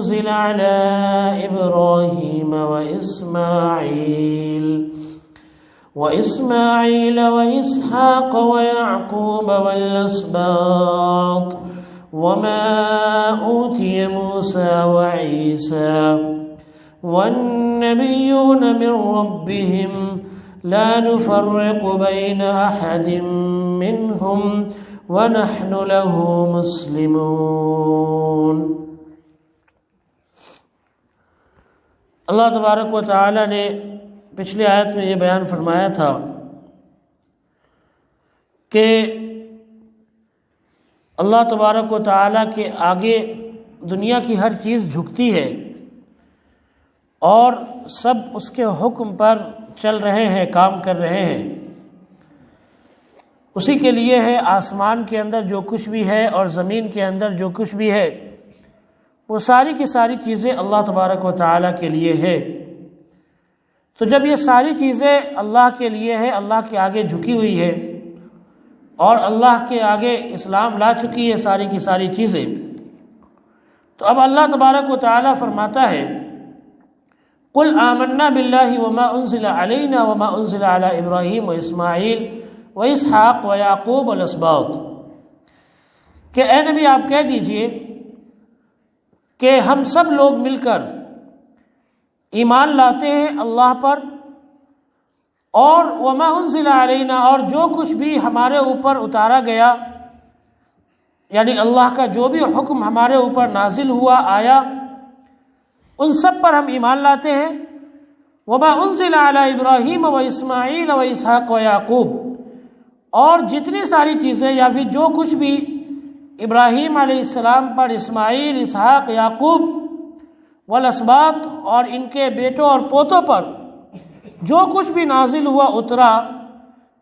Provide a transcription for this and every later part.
أنزل على إبراهيم وإسماعيل وإسحاق ويعقوب والأسباط وما أوتي موسى وعيسى والنبيون من ربهم لا نفرق بين أحد منهم ونحن له مسلمون۔ اللہ تبارک و تعالی نے پچھلی آیت میں یہ بیان فرمایا تھا کہ اللہ تبارک و تعالی کے آگے دنیا کی ہر چیز جھکتی ہے اور سب اس کے حکم پر چل رہے ہیں، کام کر رہے ہیں۔ اسی کے لیے ہے آسمان کے اندر جو کچھ بھی ہے اور زمین کے اندر جو کچھ بھی ہے، وہ ساری کی ساری چیزیں اللہ تبارک و تعالیٰ کے لیے ہے۔ تو جب یہ ساری چیزیں اللہ کے لیے ہے، اللہ کے آگے جھکی ہوئی ہے اور اللہ کے آگے اسلام لا چکی ہے ساری کی ساری چیزیں، تو اب اللہ تبارک و تعالیٰ فرماتا ہے قُلْ آمَنَّا بِاللَّهِ وَمَا أُنزِلَ عَلَيْنَا وَمَا أُنزِلَ عَلَى إِبْرَاهِيمَ وَإِسْمَاعِيلَ وَإِسْحَاقَ وَيَعْقُوبَ وَالْأَسْبَاطِ، کہ اے نبی آپ کہہ دیجئے کہ ہم سب لوگ مل کر ایمان لاتے ہیں اللہ پر، اور وَمَا أُنزِلَ عَلَيْنَا، اور جو کچھ بھی ہمارے اوپر اتارا گیا، یعنی اللہ کا جو بھی حکم ہمارے اوپر نازل ہوا آیا، ان سب پر ہم ایمان لاتے ہیں۔ وَمَا أُنزِلَ عَلَى إِبْرَاهِيمَ وَإِسْمَاعِيلَ وَإِسْحَاقَ وَيَعْقُوبَ، اور جتنی ساری چیزیں یا پھر جو کچھ بھی ابراہیم علیہ السلام پر، اسماعیل، اسحاق، یعقوب والاسباط اور ان کے بیٹوں اور پوتوں پر جو کچھ بھی نازل ہوا اترا،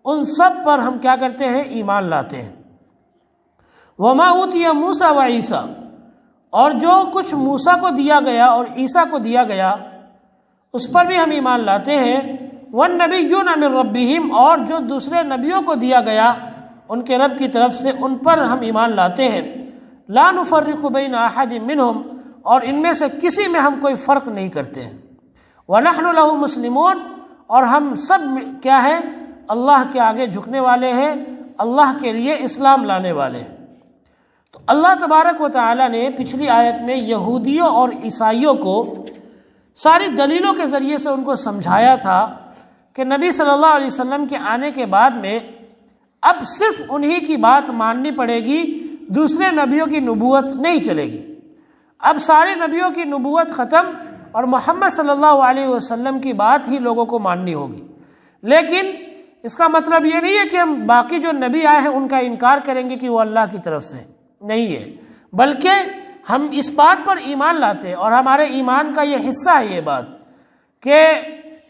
ان سب پر ہم کیا کرتے ہیں؟ ایمان لاتے ہیں۔ وَمَا أُوتِيَ مُوسَى وَعِيسَى، اور جو کچھ موسیٰ کو دیا گیا اور عیسیٰ کو دیا گیا اس پر بھی ہم ایمان لاتے ہیں۔ وَالنَّبِيُّونَ مِن رَبِّهِمْ، اور جو دوسرے نبیوں کو دیا گیا ان کے رب کی طرف سے، ان پر ہم ایمان لاتے ہیں۔ لَا نُفَرِّقُ بَيْنَ أَحَدٍ مِّنْهُمْ، اور ان میں سے کسی میں ہم کوئی فرق نہیں کرتے ہیں۔ وَنَحْنُ لَهُ مُسْلِمُونَ، اور ہم سب کیا ہیں؟ اللہ کے آگے جھکنے والے ہیں، اللہ کے لیے اسلام لانے والے ہیں۔ تو اللہ تبارک و تعالی نے پچھلی آیت میں یہودیوں اور عیسائیوں کو ساری دلیلوں کے ذریعے سے ان کو سمجھایا تھا کہ نبی صلی اللہ علیہ وسلم کے آنے کے بعد میں اب صرف انہی کی بات ماننی پڑے گی، دوسرے نبیوں کی نبوت نہیں چلے گی۔ اب سارے نبیوں کی نبوت ختم اور محمد صلی اللہ علیہ وسلم کی بات ہی لوگوں کو ماننی ہوگی۔ لیکن اس کا مطلب یہ نہیں ہے کہ ہم باقی جو نبی آئے ہیں ان کا انکار کریں گے کہ وہ اللہ کی طرف سے نہیں ہے، بلکہ ہم اس بات پر ایمان لاتے ہیں اور ہمارے ایمان کا یہ حصہ ہے یہ بات کہ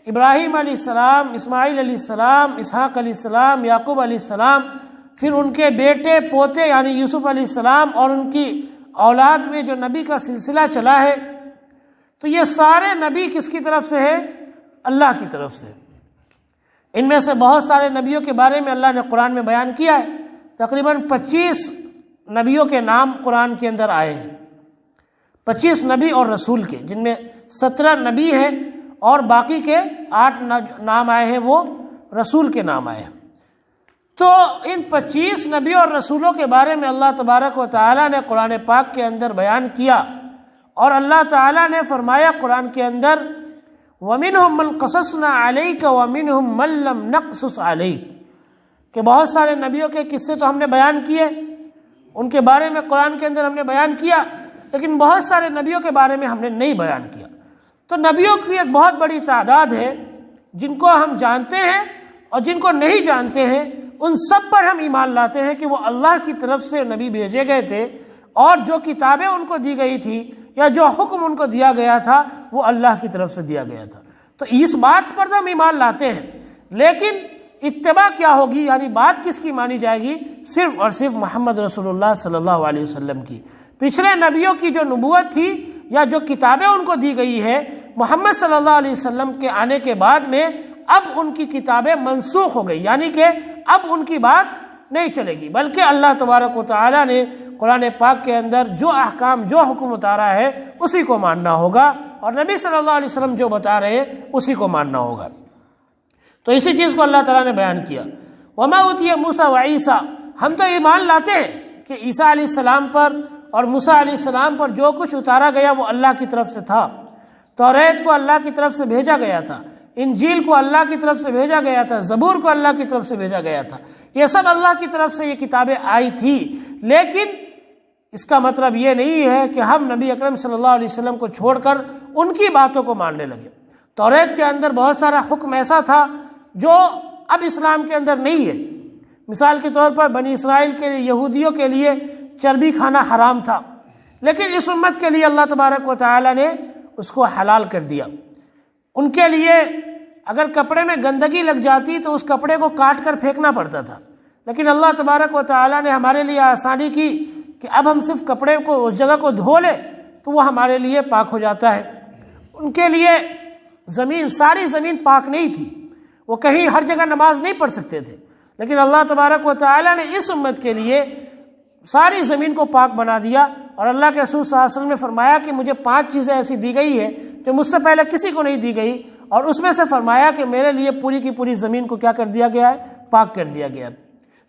ابراہیم علیہ السلام، اسماعیل علیہ السلام، اسحاق علیہ السلام، یعقوب علیہ السلام، پھر ان کے بیٹے پوتے یعنی یوسف علیہ السلام اور ان کی اولاد میں جو نبی کا سلسلہ چلا ہے، تو یہ سارے نبی کس کی طرف سے ہے؟ اللہ کی طرف سے۔ ان میں سے بہت سارے نبیوں کے بارے میں اللہ نے قرآن میں بیان کیا ہے، تقریباً 25 نبیوں کے نام قرآن کے اندر آئے ہیں، 25 نبی اور رسول کے، جن میں 17 نبی ہیں اور باقی کے 8 نام آئے ہیں وہ رسول کے نام آئے ہیں۔ تو ان 25 نبی اور رسولوں کے بارے میں اللہ تبارک و تعالیٰ نے قرآن پاک کے اندر بیان کیا، اور اللہ تعالیٰ نے فرمایا قرآن کے اندر وَمِنْهُمْ مَنْ قَصَصْنَا عَلَيْكَ وَمِنْهُمْ مَنْ لَمْ نَقْصُصْ عَلَيْكَ، کہ بہت سارے نبیوں کے قصے تو ہم نے بیان کیے، ان کے بارے میں قرآن کے اندر ہم نے بیان کیا، لیکن بہت سارے نبیوں کے بارے میں ہم نے نہیں بیان کیا۔ تو نبیوں کی ایک بہت بڑی تعداد ہے جن کو ہم جانتے ہیں اور جن کو نہیں جانتے ہیں، ان سب پر ہم ایمان لاتے ہیں کہ وہ اللہ کی طرف سے نبی بھیجے گئے تھے، اور جو کتابیں ان کو دی گئی تھی یا جو حکم ان کو دیا گیا تھا وہ اللہ کی طرف سے دیا گیا تھا۔ تو اس بات پر تو ہم ایمان لاتے ہیں، لیکن اتباع کیا ہوگی، یعنی بات کس کی مانی جائے گی؟ صرف اور صرف محمد رسول اللہ صلی اللہ علیہ وسلم کی۔ پچھلے نبیوں کی جو نبوت تھی یا جو کتابیں ان کو دی گئی ہے، محمد صلی اللہ علیہ وسلم کے آنے کے بعد میں اب ان کی کتابیں منسوخ ہو گئی، یعنی کہ اب ان کی بات نہیں چلے گی، بلکہ اللہ تبارک و تعالی نے قرآن پاک کے اندر جو احکام جو حکم اتارا ہے اسی کو ماننا ہوگا، اور نبی صلی اللہ علیہ وسلم جو بتا رہے ہیں اسی کو ماننا ہوگا۔ تو اسی چیز کو اللہ تعالیٰ نے بیان کیا، وما اوتی موسیٰ و عیسیٰ، ہم تو ایمان لاتے ہیں کہ عیسیٰ علیہ السلام پر اور موسیٰ علیہ السلام پر جو کچھ اتارا گیا وہ اللہ کی طرف سے تھا، توریت کو اللہ کی طرف سے بھیجا گیا تھا، انجیل کو اللہ کی طرف سے بھیجا گیا تھا، زبور کو اللہ کی طرف سے بھیجا گیا تھا، یہ سب اللہ کی طرف سے یہ کتابیں آئی تھی۔ لیکن اس کا مطلب یہ نہیں ہے کہ ہم نبی اکرم صلی اللہ علیہ وسلم کو چھوڑ کر ان کی باتوں کو ماننے لگے۔ توریت کے اندر بہت سارا حکم ایسا تھا جو اب اسلام کے اندر نہیں ہے۔ مثال کے طور پر بنی اسرائیل کے لیے، یہودیوں کے لیے چربی کھانا حرام تھا، لیکن اس امت کے لیے اللہ تبارک و تعالی نے اس کو حلال کر دیا۔ ان کے لیے اگر کپڑے میں گندگی لگ جاتی تو اس کپڑے کو کاٹ کر پھینکنا پڑتا تھا، لیکن اللہ تبارک و تعالی نے ہمارے لیے آسانی کی کہ اب ہم صرف کپڑے کو، اس جگہ کو دھو لیں تو وہ ہمارے لیے پاک ہو جاتا ہے۔ ان کے لیے زمین، ساری زمین پاک نہیں تھی، وہ کہیں ہر جگہ نماز نہیں پڑھ سکتے تھے، لیکن اللہ تبارک و تعالی نے اس امت کے لیے ساری زمین کو پاک بنا دیا۔ اور اللہ کے رسول صلی اللہ علیہ وسلم نے فرمایا کہ مجھے 5 چیزیں ایسی دی گئی ہے جو مجھ سے پہلے کسی کو نہیں دی گئی، اور اس میں سے فرمایا کہ میرے لیے پوری کی پوری زمین کو کیا کر دیا گیا ہے؟ پاک کر دیا گیا۔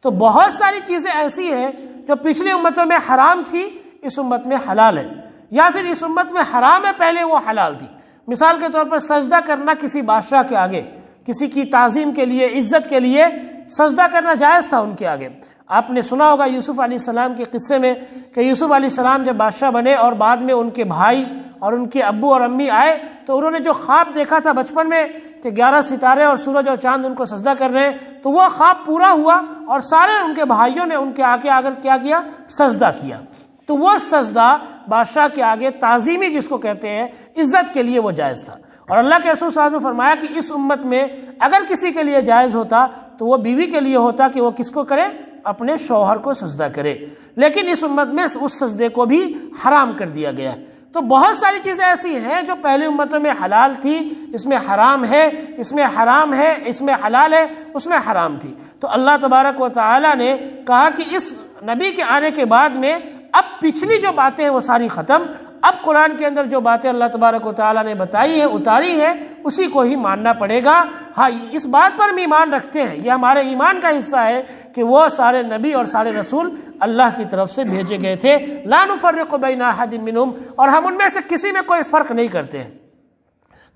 تو بہت ساری چیزیں ایسی ہیں جو پچھلی امتوں میں حرام تھی، اس امت میں حلال ہے، یا پھر اس امت میں حرام ہے پہلے وہ حلال تھی۔ مثال کے طور پر سجدہ کرنا کسی بادشاہ کے آگے، کسی کی تعظیم کے لیے، عزت کے لیے سجدہ کرنا جائز تھا ان کے آگے۔ آپ نے سنا ہوگا یوسف علیہ السلام کے قصے میں کہ یوسف علیہ السلام جب بادشاہ بنے اور بعد میں ان کے بھائی اور ان کے ابو اور امی آئے تو انہوں نے جو خواب دیکھا تھا بچپن میں کہ 11 ستارے اور سورج اور چاند ان کو سجدہ کر رہے ہیں، تو وہ خواب پورا ہوا اور سارے ان کے بھائیوں نے ان کے آگے آگر کیا کیا؟ سجدہ کیا۔ تو وہ سجدہ بادشاہ کے آگے تعظیمی جس کو کہتے ہیں، عزت کے لیے وہ جائز تھا۔ اور اللہ کے رسول صلی اللہ علیہ وسلم نے فرمایا کہ اس امت میں اگر کسی کے لیے جائز ہوتا تو وہ بیوی کے لیے ہوتا کہ وہ کس کو کرے؟ اپنے شوہر کو سجدہ کرے، لیکن اس امت میں اس سجدے کو بھی حرام کر دیا گیا ہے۔ تو بہت ساری چیزیں ایسی ہیں جو پہلی امتوں میں حلال تھی، اس میں حرام ہے، اس میں حرام ہے، اس میں حلال ہے، اس میں حرام تھی۔ تو اللہ تبارک و تعالی نے کہا کہ اس نبی کے آنے کے بعد میں اب پچھلی جو باتیں ہیں وہ ساری ختم، اب قرآن کے اندر جو باتیں اللہ تبارک و تعالیٰ نے بتائی ہیں، اتاری ہیں، اسی کو ہی ماننا پڑے گا۔ ہاں، اس بات پر ہم ایمان رکھتے ہیں، یہ ہمارے ایمان کا حصہ ہے کہ وہ سارے نبی اور سارے رسول اللہ کی طرف سے بھیجے گئے تھے، لا نفرق بین احد منہم، اور ہم ان میں سے کسی میں کوئی فرق نہیں کرتے ہیں۔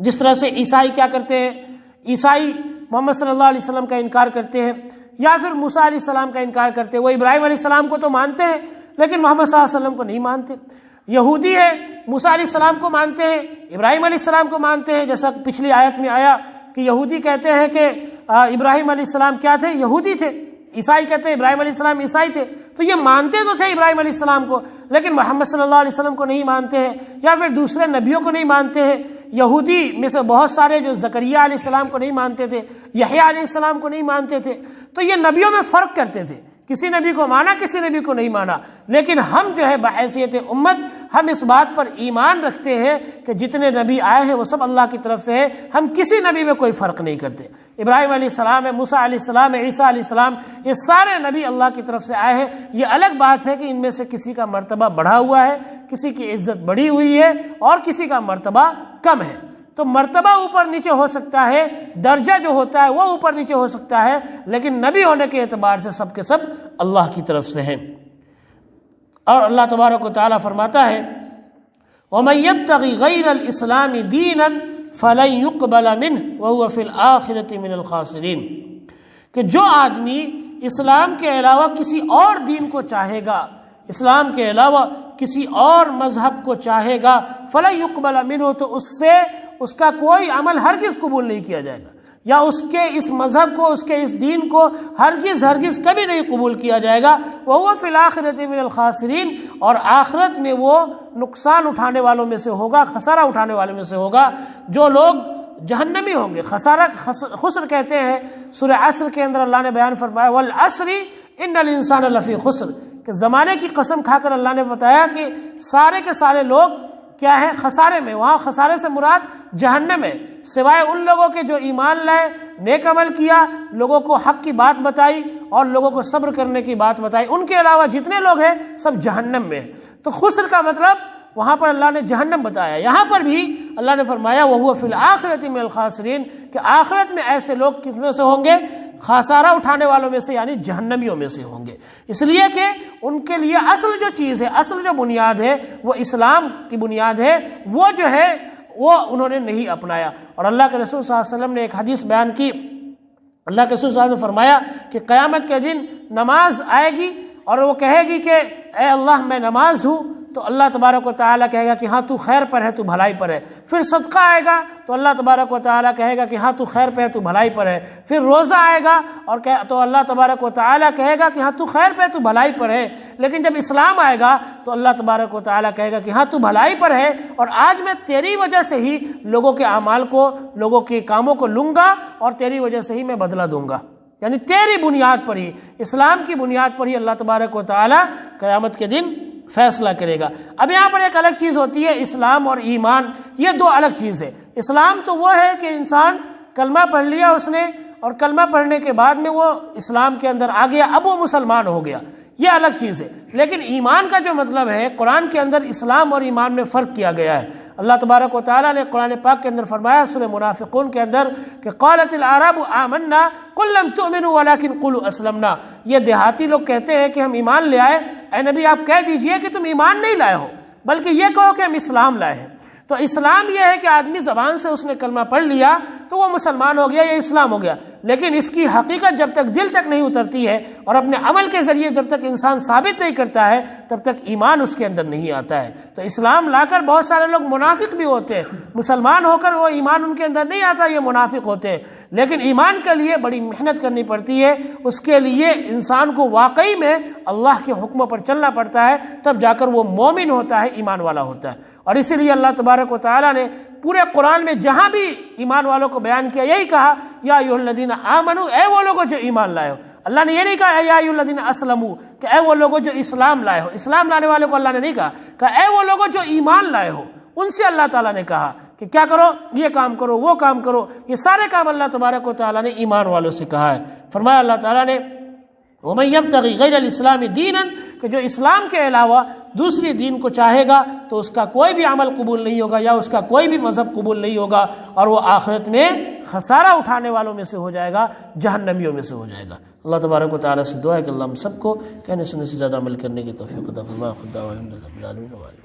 جس طرح سے عیسائی کیا کرتے ہیں، عیسائی محمد صلی اللہ علیہ وسلم کا انکار کرتے ہیں، یا پھر موسیٰ علیہ السلام کا انکار کرتے ہیں۔ وہ ابراہیم علیہ السلام کو تو مانتے ہیں لیکن محمد صلی اللہ علیہ وسلم کو نہیں مانتے۔ یہودی ہے، موسیٰ علیہ السلام کو مانتے ہیں، ابراہیم علیہ السلام کو مانتے ہیں، جیسا پچھلی آیت میں آیا کہ یہودی کہتے ہیں کہ ابراہیم علیہ السلام کیا تھے؟ یہودی تھے۔ عیسائی کہتے ہیں ابراہیم علیہ السلام عیسائی تھے۔ تو یہ مانتے تو تھے ابراہیم علیہ السلام کو، لیکن محمد صلی اللہ علیہ وسلم کو نہیں مانتے ہیں، یا پھر دوسرے نبیوں کو نہیں مانتے ہیں۔ یہودی میں سے بہت سارے جو زکریا علیہ السلام کو نہیں مانتے تھے، یحییٰ علیہ السلام کو نہیں مانتے تھے۔ تو یہ نبیوں میں فرق کرتے تھے، کسی نبی کو مانا، کسی نبی کو نہیں مانا۔ لیکن ہم جو ہے بحیثیت امت، ہم اس بات پر ایمان رکھتے ہیں کہ جتنے نبی آئے ہیں وہ سب اللہ کی طرف سے ہیں، ہم کسی نبی میں کوئی فرق نہیں کرتے۔ ابراہیم علیہ السلام ہے، موسیٰ علیہ السلام ہے، عیسیٰ علیہ السلام، یہ سارے نبی اللہ کی طرف سے آئے ہیں۔ یہ الگ بات ہے کہ ان میں سے کسی کا مرتبہ بڑھا ہوا ہے، کسی کی عزت بڑھی ہوئی ہے اور کسی کا مرتبہ کم ہے۔ تو مرتبہ اوپر نیچے ہو سکتا ہے، درجہ جو ہوتا ہے وہ اوپر نیچے ہو سکتا ہے، لیکن نبی ہونے کے اعتبار سے سب کے سب اللہ کی طرف سے ہیں۔ اور اللہ تبارک و تعالیٰ فرماتا ہے وَمَن يَبْتَغِ غَيْرَ الْإِسْلَامِ دِينًا فَلَن يُقْبَلَ مِنْهُ وَهُوَ فِي الْآخِرَةِ مِنَ الْخَاسِرِينَ، کہ جو آدمی اسلام کے علاوہ کسی اور دین کو چاہے گا، اسلام کے علاوہ کسی اور مذہب کو چاہے گا، فَلَن يُقْبَلَ مِنْهُ، تو اس سے اس کا کوئی عمل ہرگز قبول نہیں کیا جائے گا، یا اس کے اس مذہب کو، اس کے اس دین کو ہرگز کبھی نہیں قبول کیا جائے گا۔ وَهُوَ فِي الْآخِرَةِ مِنَ الْخَاسِرِينَ، اور آخرت میں وہ نقصان اٹھانے والوں میں سے ہوگا، خسارہ اٹھانے والوں میں سے ہوگا۔ جو لوگ جہنمی ہوں گے، خسر کہتے ہیں، سورہ عصر کے اندر اللہ نے بیان فرمایا وَالْعَصْرِ إِنَّ الْإِنسَانَ لَفِي خُسْرٍ، کہ زمانے کی قسم کھا کر اللہ نے بتایا کہ سارے کے سارے لوگ کیا ہے؟ خسارے میں۔ وہاں خسارے سے مراد جہنم ہے، سوائے ان لوگوں کے جو ایمان لائے، نیک عمل کیا، لوگوں کو حق کی بات بتائی اور لوگوں کو صبر کرنے کی بات بتائی، ان کے علاوہ جتنے لوگ ہیں سب جہنم میں ہیں۔ تو خسر کا مطلب وہاں پر اللہ نے جہنم بتایا، یہاں پر بھی اللہ نے فرمایا وَهُوَ فِي الْآخِرَةِ مِنَ الْخَاسِرِينَ کہ آخرت میں ایسے لوگ کس میں سے ہوں گے؟ خسارہ اٹھانے والوں میں سے، یعنی جہنمیوں میں سے ہوں گے۔ اس لیے کہ ان کے لیے اصل جو چیز ہے، اصل جو بنیاد ہے وہ اسلام کی بنیاد ہے، وہ جو ہے وہ انہوں نے نہیں اپنایا۔ اور اللہ کے رسول صلی اللہ علیہ وسلم نے ایک حدیث بیان کی، اللہ کے رسول صلی اللہ علیہ وسلم نے فرمایا کہ قیامت کے دن نماز آئے گی اور وہ کہے گی کہ اے اللہ میں نماز ہوں، تو اللہ تبارک و تعالیٰ کہے گا کہ ہاں تو خیر پر ہے، تو بھلائی پر ہے۔ پھر صدقہ آئے گا تو اللہ تبارک و تعالیٰ کہے گا کہ ہاں تو خیر پہ ہے، تو بھلائی پر ہے۔ پھر روزہ آئے گا اور تو اللہ تبارک و تعالیٰ کہے گا کہ ہاں تو خیر پہ ہے، تو بھلائی پر ہے۔ لیکن جب اسلام آئے گا تو اللہ تبارک و تعالیٰ کہے گا کہ ہاں تو بھلائی پر ہے، اور آج میں تیری وجہ سے ہی لوگوں کے اعمال کو، لوگوں کے کاموں کو لوں گا اور تیری وجہ سے ہی میں بدلہ دوں گا۔ یعنی تیری بنیاد پر ہی، اسلام کی بنیاد پر ہی اللہ تبارک و تعالیٰ قیامت کے دن فیصلہ کرے گا۔ اب یہاں پر ایک الگ چیز ہوتی ہے، اسلام اور ایمان، یہ دو الگ چیز ہے۔ اسلام تو وہ ہے کہ انسان کلمہ پڑھ لیا اس نے، اور کلمہ پڑھنے کے بعد میں وہ اسلام کے اندر آ گیا، اب وہ مسلمان ہو گیا، یہ الگ چیز ہے۔ لیکن ایمان کا جو مطلب ہے، قرآن کے اندر اسلام اور ایمان میں فرق کیا گیا ہے۔ اللہ تبارک و تعالیٰ نے قرآن پاک کے اندر فرمایا سورہ منافقون کے اندر کہ قالت الاعراب آمنا قل لم تؤمنوا ولكن قولوا اسلمنا، یہ دیہاتی لوگ کہتے ہیں کہ ہم ایمان لے آئے، اے نبی آپ کہہ دیجئے کہ تم ایمان نہیں لائے ہو، بلکہ یہ کہو کہ ہم اسلام لائے ہیں۔ تو اسلام یہ ہے کہ آدمی زبان سے اس نے کلمہ پڑھ لیا تو وہ مسلمان ہو گیا، یہ اسلام ہو گیا، لیکن اس کی حقیقت جب تک دل تک نہیں اترتی ہے اور اپنے عمل کے ذریعے جب تک انسان ثابت نہیں کرتا ہے تب تک ایمان اس کے اندر نہیں آتا ہے۔ تو اسلام لا کر بہت سارے لوگ منافق بھی ہوتے ہیں، مسلمان ہو کر وہ ایمان ان کے اندر نہیں آتا، یہ منافق ہوتے ہیں۔ لیکن ایمان کے لیے بڑی محنت کرنی پڑتی ہے، اس کے لیے انسان کو واقعی میں اللہ کے حکموں پر چلنا پڑتا ہے، تب جا کر وہ مومن ہوتا ہے، ایمان والا ہوتا ہے۔ اور اسی لیے اللہ تبارک و تعالیٰ نے پورے قرآن میں جہاں بھی ایمان والوں کو بیان کیا یہی کہا یا ایھا الذین آمنوا، اے وہ لوگوں جو ایمان لائے ہو۔ اللہ نے یہ نہیں کہا یا ایھا الذین اسلموا کہ اے وہ لوگوں جو اسلام لائے ہو، اسلام لانے والوں کو اللہ نے نہیں کہا اے وہ لوگوں جو ایمان لائے ہو، ان سے اللہ تعالیٰ نے کہا کہ کیا کرو، یہ کام کرو، وہ کام کرو، یہ سارے کام اللہ تبارک و تعالیٰ نے ایمان والوں سے کہا ہے۔ فرمایا اللہ تعالیٰ نے وَمَن يَبْتَغِ غَيْرَ الْإِسْلَامِ دِينًا کہ جو اسلام کے علاوہ دوسری دین کو چاہے گا تو اس کا کوئی بھی عمل قبول نہیں ہوگا یا اس کا کوئی بھی مذہب قبول نہیں ہوگا، اور وہ آخرت میں خسارہ اٹھانے والوں میں سے ہو جائے گا، جہنمیوں میں سے ہو جائے گا۔ اللہ تبارک و تعالیٰ سے دعا ہے کہ اللہ ہم سب کو کہنے سننے سے زیادہ عمل کرنے کی توفیق عطا فرمائے۔ خدا